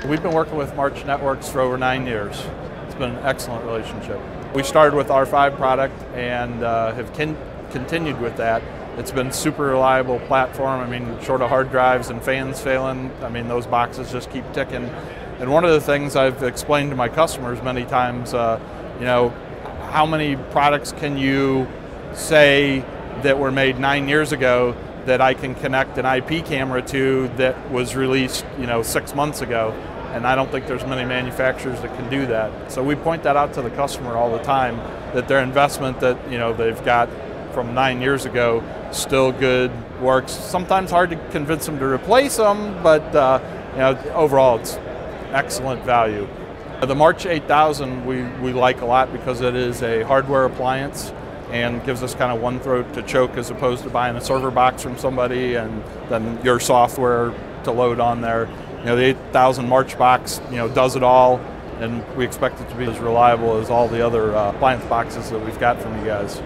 We've been working with March Networks for over 9 years. It's been an excellent relationship. We started with R5 product and have continued with that. It's been super reliable platform. I mean, short of hard drives and fans failing, I mean, those boxes just keep ticking. And one of the things I've explained to my customers many times, you know, how many products can you say that were made 9 years ago that I can connect an IP camera to that was released, you know, 6 months ago? And I don't think there's many manufacturers that can do that. So we point that out to the customer all the time, that their investment that, you know, they've got from 9 years ago still good, works. Sometimes hard to convince them to replace them, but you know, overall it's excellent value. The March 8000 we like a lot because it is a hardware appliance and gives us kind of one throat to choke as opposed to buying a server box from somebody and then your software to load on there. You know, the 8000 March box, you know, does it all, and we expect it to be as reliable as all the other appliance boxes that we've got from you guys.